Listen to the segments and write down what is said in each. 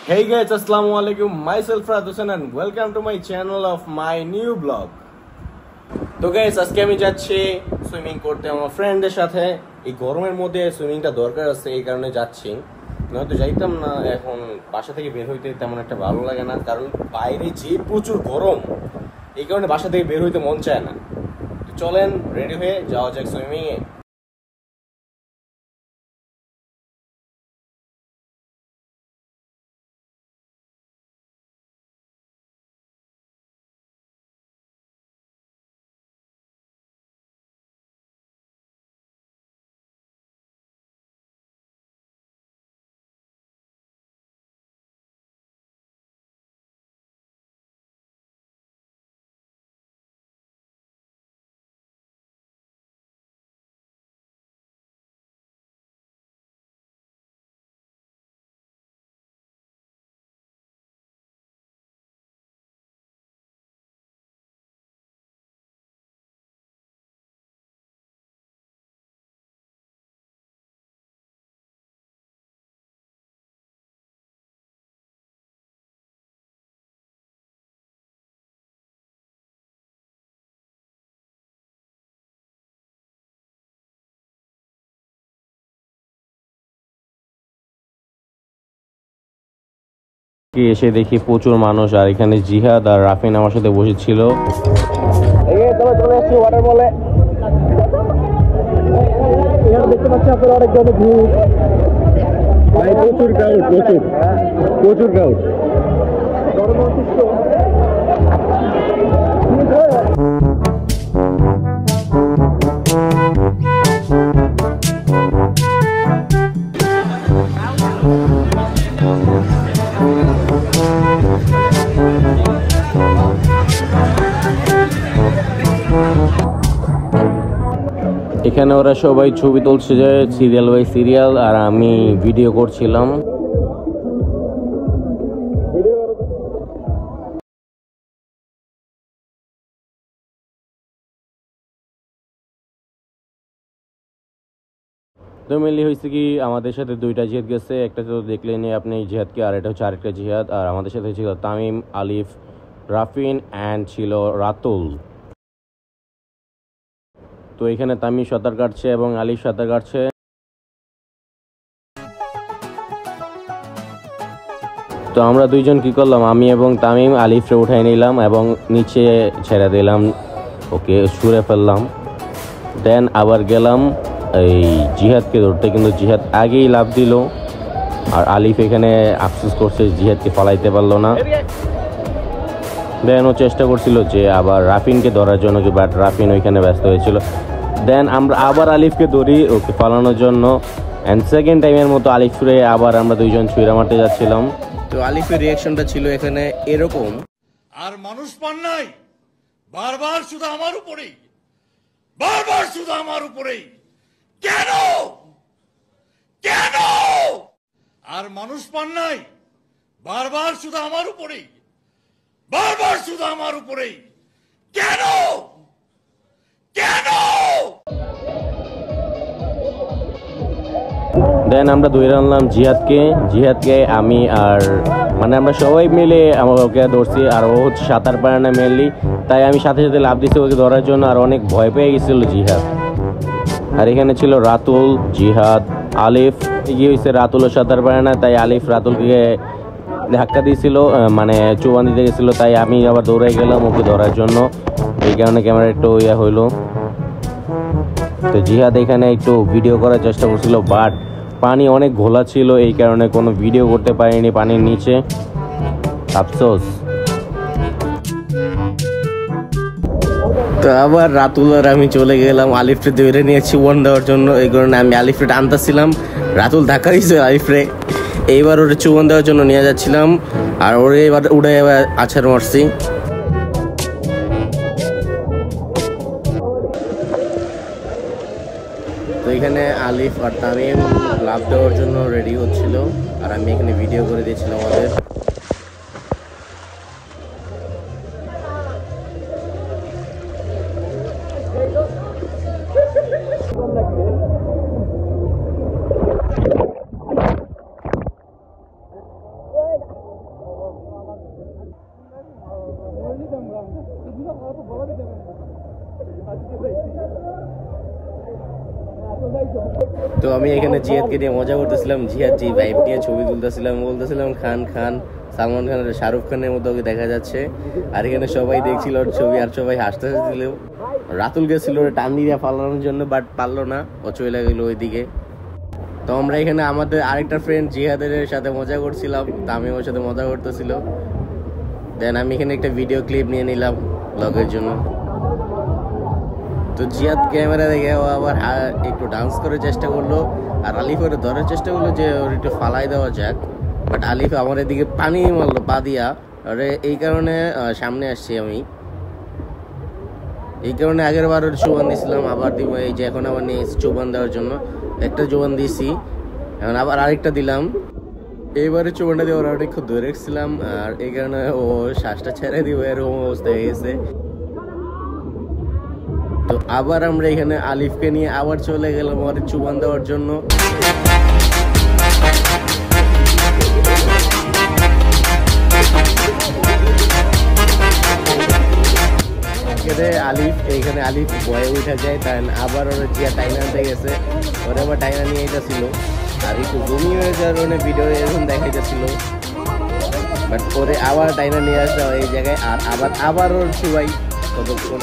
Hey guys, Assalamu alaikum. Myself Radhusan and welcome to my channel of my new vlog. তো guys আজকে আমি যাচ্ছি swimming করতে আমার ফ্রেন্ডদের সাথে। এই গরমের মধ্যে সুইমিংটা দরকার আছে, এই কারণে যাচ্ছি। নয়তো যাইতাম না। এখন বাসা থেকে বের হইতে তেমন একটা ভালো লাগে না, কারণ বাইরে যে প্রচুর গরম, এই কারণে বাসা থেকে বের হইতে মন চায় না। তো চলেন রেডি হয়ে যাওয়া যাক সুইমিং এ। এসে দেখি প্রচুর মানুষ, আর এখানে জিহাদ আর রাফিন আমার সাথে বসেছিল। দেখতে পাচ্ছি আপনারা অনেকজন প্রচুর ক্রাউড, প্রচুর ক্রাউড। এখানে ওরা সবাই ছবি তুলছে, যে সিরিয়াল বাই সিরিয়াল, আর আমি ভিডিও করছিলাম। তো মেনলি হয়েছে কি, আমাদের সাথে দুইটা জিহাদ গেছে, একটা তো দেখলেন আপনি জিহাদকে, আর এটা হচ্ছে আরেকটা জিহাদ। আর আমাদের সাথে ছিল তামিম, আলিফ, রাফিন অ্যান্ড ছিল রাতুল। তো এখানে তামিম সাঁতার কাটছে এবং আলিফ সাঁতার কাটছে। তো আমরা দুইজন কি করলাম, আমি এবং তামিম আলিফরে উঠাই নিলাম এবং নিচে ছেড়ে দিলাম, ওকে ছুঁড়ে ফেললাম। দেন আবার গেলাম এই জিহাদকে ধরতে, কিন্তু জিহাদ আগেই লাফ দিল, আর আলিফ এখানে আফসোস করছে জিহাদকে পালাইতে পারলো না। দেন ও চেষ্টা করছিল যে আবার রাফিনকে ধরার জন্য, বাট রাফিন ওইখানে ব্যস্ত হয়েছিল। দেন আমরা আবার আলিফকে ধরি ওকে পালানোর জন্য, অ্যান্ড সেকেন্ড টাইমের মতো আলিফরে আবার আমরা দুইজন ছুঁড়া মারতে যাচ্ছিলাম। তো আলিফের রিয়াকশনটা ছিল এখানে এরকম, আর মানুষ পান নাই, বারবার শুধু আমার উপরেই, বারবার শুধু আমার উপরেই, কেন কেন? আর মানুষ পান নাই, বারবার শুধু আমার উপরেই, বারবার শুধু আমার উপরেই, কেন কেন? দেন আমরা ধরে আনলাম জিহাদকে আমি আর মানে আমরা সবাই মিলে ওকে ধরছি, আর ও হচ্ছে সাঁতার পারে না মেনলি, তাই আমি সাথে সাথে লাফ দিচ্ছি ওকে ধরার জন্য, আর অনেক ভয় পেয়ে গেছিল জিহাদ। আর এখানে ছিল রাতুল, জিহাদ, আলিফ। কি হয়েছে, রাতুলও সাঁতার পারে না, তাই আলিফ রাতুলকে ধাক্কা দিয়েছিল, মানে চুবান দিতে গেছিল, তাই আমি আবার দৌড়ে গেলাম ওকে ধরার জন্য। এই কারণে ক্যামেরা একটু হইলো। তো জিহাদ এখানে একটু ভিডিও করার চেষ্টা করছিল, বাট পানি অনেক ঘোলা ছিল, এই কারণে কোনো ভিডিও করতে পারিনি পানির নিচে, আফসোস। তো আবার রাতুল আর আমি চলে গেলাম আলিফরে ধরে নিয়েছি ওয়ান দেওয়ার জন্য, এই কারণে আমি আলিফরে টানতেছিলাম, রাতুল ধাক্কা দিয়েছে আলিফরে। এইবার ওরে চুবন দেওয়ার জন্য নিয়ে যাচ্ছিলাম, আর ওরে এবার উড়ে আছাড় মারছি। তো এখানে আলিফ আর তামিম লাভ দেওয়ার জন্য রেডি হচ্ছিল, আর আমি এখানে ভিডিও করে দিয়েছিলাম আমাদের। তো আমি এখানে জিহাদকে নিয়ে মজা করতেছিলাম, জিহাদ জি ভাইব নিয়ে ছবি তুলতেছিলাম, বলতেছিলাম খান খান, সালমান খান আর শাহরুখ খানের মতো ওকে দেখা যাচ্ছে। আর এখানে সবাই দেখছিল ওর ছবি আর সবাই হাসতে হাসতেছিল। রাতুল গেছিল ওরা টান দিয়ে পালানোর জন্য, বাট পারলো না, ও চলে গেল ওইদিকে। তো আমরা এখানে আমাদের আরেকটা ফ্রেন্ড জিহাদের সাথে মজা করছিলাম, তামিম ওর সাথে মজা করতেছিল। দেন আমি এখানে একটা ভিডিও ক্লিপ নিয়ে নিলাম ব্লগের জন্য। তো জিহাদ ক্যামেরা দেখে ও আবার একটু ডান্স করার চেষ্টা করলো, আর আলিফ ওর ধরার চেষ্টা করলো যে ওর একটু ফালাই দেওয়া যাক, বাট আলিফ আমার এদিকে পানি মারলো পা দিয়া। আরে এই কারণে সামনে আসছি আমি, এই কারণে আগের বার ওর চুবান দিয়েছিলাম, আবার দিব এই যে এখন আবার নিয়ে চুবান দেওয়ার জন্য। একটা চুবান দিয়েছি, এখন আবার আরেকটা দিলাম। এইবারে চুবানটা দিয়ে ওরা একটু ধরে রেখেছিলাম, আর এই কারণে ও শ্বাসটা ছেড়ে দিব এরকম অবস্থা হয়ে গেছে। তো আবার আমরা এখানে আলিফকে নিয়ে আবার চলে গেলাম ওর চুবান দেওয়ার জন্য। আলিফ এইখানে আলিফ ভয়ে উঠে যায়, তাই আবার ওরা জিয়া টাইনা আনতে গেছে, ওরা আবার টাইনা নিয়ে এসেছিল। আর একটু জমি হয়ে যাওয়ার কারণে ভিডিও এরকম দেখাইতেছিল, বাট পরে আবার টাইনা নিয়ে আসা এই জায়গায়। আর আবার ওর সবাই কতক্ষণ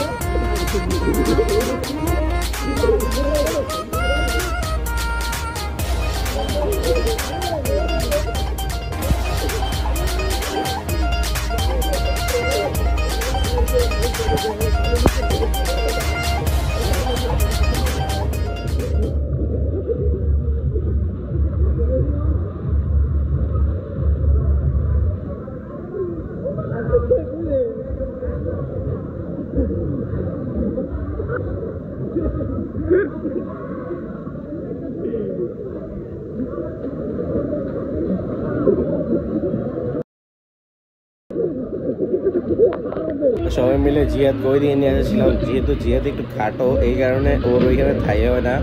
সবাই মিলে জিহাদকে ওই দিকে নিয়ে আসছিলাম। যেহেতু জিহাদ একটু খাটো, এই কারণে ওর ওইখানে থাই হয় না,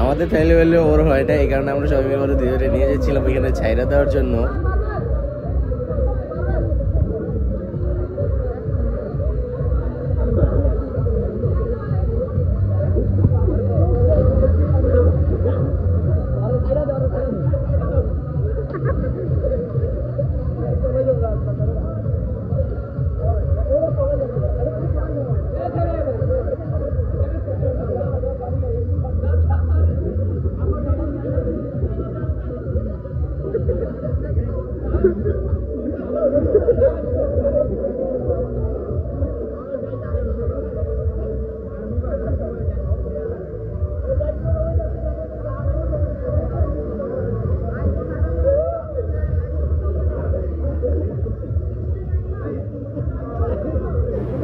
আমাদের থাইলে হলে ওর হয় না, এই কারণে আমরা সবাই মিলে ওর ধীরে নিয়ে যাচ্ছিলাম ওইখানে ছাইরা দেওয়ার জন্য।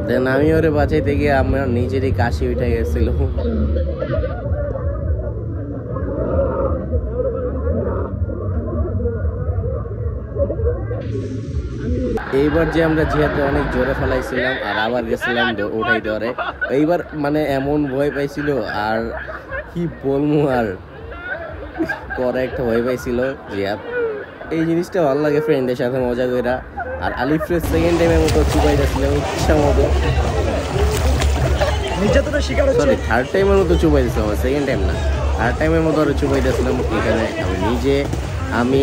দেন আমি ওরে বাঁচাইতে গিয়ে আমার নিজেরই কাশি উঠে গেছিল। এইবার যে আমরা জিহাদকে অনেক জোরে ফেলাইছিলাম আর আবার গেছিলাম উঠাই দেওয়ারে, এইবার মানে এমন ভয় পাইছিল আর কি বলবো, আর পরে একটা ভয় পাইছিল জিহাদ। এই জিনিসটা ভালো লাগে ফ্রেন্ডের সাথে মজা কইরা। আর আলিফের সেকেন্ড টাইমের মতো চুপাই যাচ্ছিলাম ইচ্ছা মতো, সরি থার্ড টাইমের মতো চুপাই দিচ্ছিলাম, সেকেন্ড টাইম না, থার্ড টাইমের মতো আরো চুপাই দিচ্ছিলাম। এখানে আমি নিজে, আমি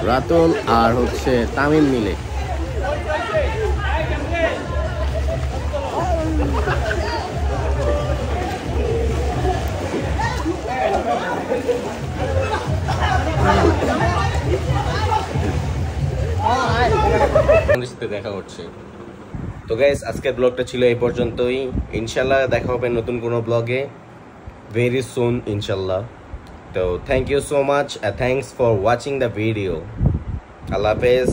রাতুল আর হচ্ছে তামিম মিলে। দেখা হচ্ছে। তো গাইস আজকের ব্লগটা ছিল এই পর্যন্তই, ইনশাল্লাহ দেখা হবে নতুন কোনো ব্লগে ভেরি সুন ইনশাল্লাহ। তো thank you so much, thanks for watching the video. আল্লাহ হাফেজ।